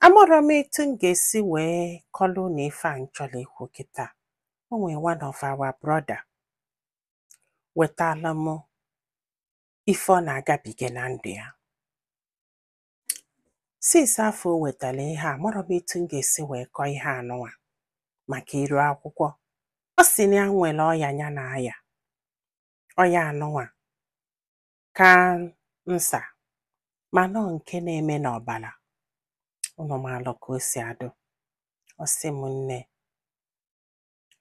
Amụrụ m etu m ga-esi wee kọlụ na ife a m chọrọ ikwu kịta. O nwere one of our brother wetala m ife ọ na-agabiga na ndụ ya. Since afọ o wetara ihe a, amụrụ m etu m ga-esi wee kọọ ihe anụnwa maka iru akwụkwọ. Ọ sị na ya nwere ọya ya na-aya. Ọya anụnwa kansa, mana ọ nke na-eme n'ọbara. Unu maalụ ka o si adụ. Ọ sị m, nne,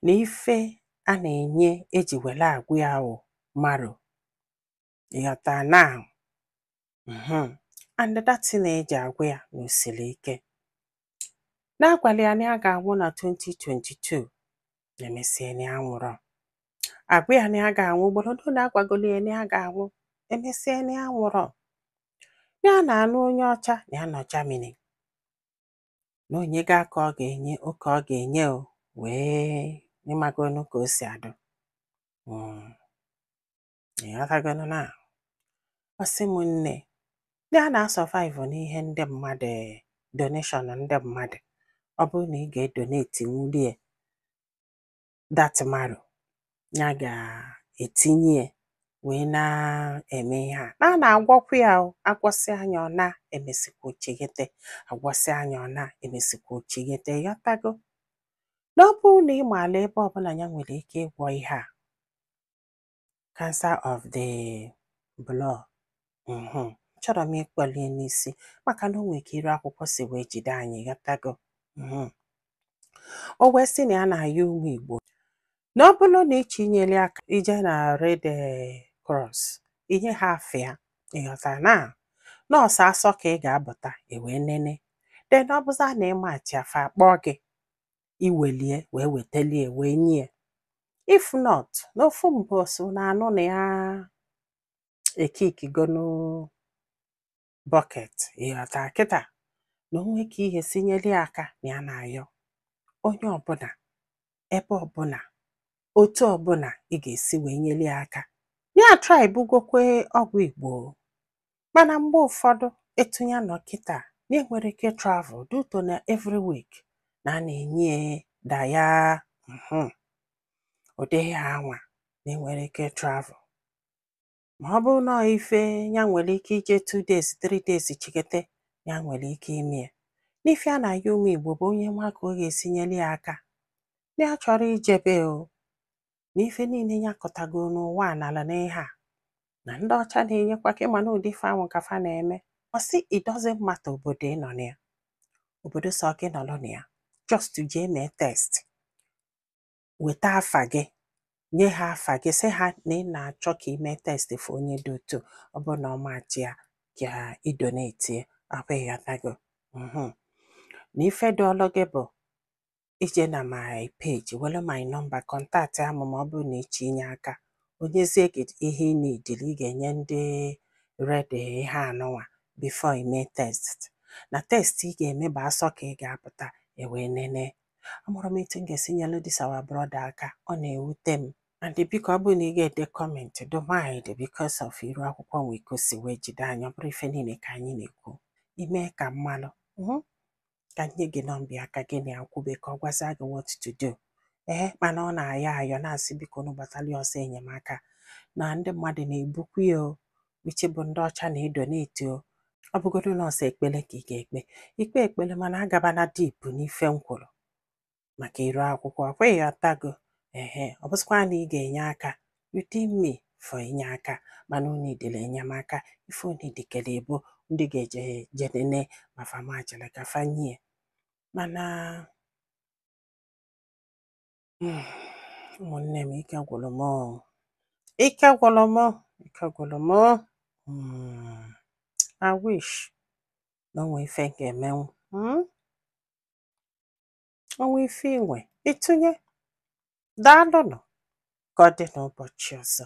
na ife a na-enye eji were agwụ ya wụ marrow. Ịghọta now? And that thing eji agwụ ya na o siri ike. Na-agwala ya na ya ga-anwụ na 2022. Emesịa na ya nwụrụ. Agwụ ya na ya ga-anwụ ugboro ole na agwagolo ya na ya ga-anwụ. Emesịa na ya nwụrụ. Ya na-anụ onye ọcha na ya nọ Germany. Na onye ga ka ọ ga-enye oke ọ ga-enye o wee ịmagonu ka o si adụ. Ịghọtagonu na? Ọ sị m, nne, ndị a na-survive n'ihe ndị mmadụ donation ndị mmadụ. Ọ bụrụ na ị ga-edonate nwulie that marrow, ya ga-etinye wee na-eme ihe a. Na na-agwọkwu ya o, agwọsị anya ọ na-emesikwa ochighete. Agwọsị anya ọ na-emesikwa ochighete. Ịghọtago? Na ọ bụrụ na ị maala ebe ọbụla ya nwere ike ịgwọ ihe a, cancer of the blood, chọrọ m ịkpọlie n'isi maka na o nwere ka iru akwụkwọ si wee jide anyị. Ịghọtago? O wee sị na ya na-ayọ ụmụ Igbo na ọ bụrụ na ịchọ inyere aka ije na Red Cross, inye ha afịa. Ịghọta na nọọsụ asọ ka ị ga-abụta ewee nene. Then ọ bụza na ịmachi afa akpọ gị iwelie wee wetelie wee nye. If not, n'ofu mbọsị na anụ na ya ekikigonu bucket. Ịghọta kịta na onwe ka ihe si nyere aka na ya na-ayọ onye ọbụla, ebe ọbụla, otu ọbụla ị ga-esi wee nyere aka. Ya try bugokwe ọgwụ Igbo. Mana mgbe ụfọdụ etu ya nọ kịta na enwere ike travel due to na every week na a na-enye daya ụdị ha anwa na enwere ike travel. Ma ọ bụrụ na ife ya nwere ike ije 2 days 3 days chikete, ya nwere ike ime. N'ife a na-ayọ ụmụ Igbo bụ onye nwa ka ọ ga-esi nyere ya aka. Na ya chọrọ ijebe o, na ife niile ya kọtago n'ụwa n'ala na ihe a, na ndị ọcha na-enyekwa ka ịma na ụdị ife ahụ ka fa na-eme. Ọ sị it doesn't matter obodo ị nọ na ya. Obodo sọ gị nọrọ na ya. Just to jee mee test. Weta afa gị. Nye ha afa gị sị ha na ị na-achọ ka ime test for onye dị otu. Ọ bụrụ na ọ machi ya ka idonate akwa. Ịghọtago? Na ife dị ọlụ gị bụ ije na my page, were my number, contact amụ ma ọ bụrụ na ịchọ inye aka. Onyezie gị ihe ị na-edili, ị ga-enye ndị red ihe anụnwa before ime test. Na test ị ga-eme bụ asọ ka ị ga-apụta ewee nene. Amụrụ m etu m ga-esi nyelu this our brother aka. Ọ na-ewute m. And biko ọ bụrụ na ị ga-ede comment, don't mind because of iru akwụkwọ nwee ka o si wee jide anyị. Ọ bụrụ ife niile ka anyị na-ekwu. Ime ka mmalụ. Ka nye gị nọmba aka gị na akwụbe ka ọ gwaza gị what to do. Mana ọ na-ayọ ayọ na-asị biko na gbatali ọsọ enyemaka na ndị mmadụ na-ebukwu ya o, uche bụ ndị ọcha na-edonate o. Ọ bụgodu nọọsụ ekpele ka ị ga-ekpe ikpe ekpele, mana agabana deep n'ife nkwuru maka iru akwụkwọ. Ọkwa ịghọtago? Ọ bụzịkwa na ị ga-enye aka within me for inye aka, mana unu idele enyemaka. Ife unu idikere ebo ndị ga-eje jenene ma famajele ka fanye. Mana ụmụnne m, ike gwụrụ m. Ike gwụrụ m. Ike gwụrụ m. I wish na onwe ife ga-emenwu. Onwe ife inwe ịtụnye. Daalụnụ. Ka ọ dị n'ụbọchị ọzọ.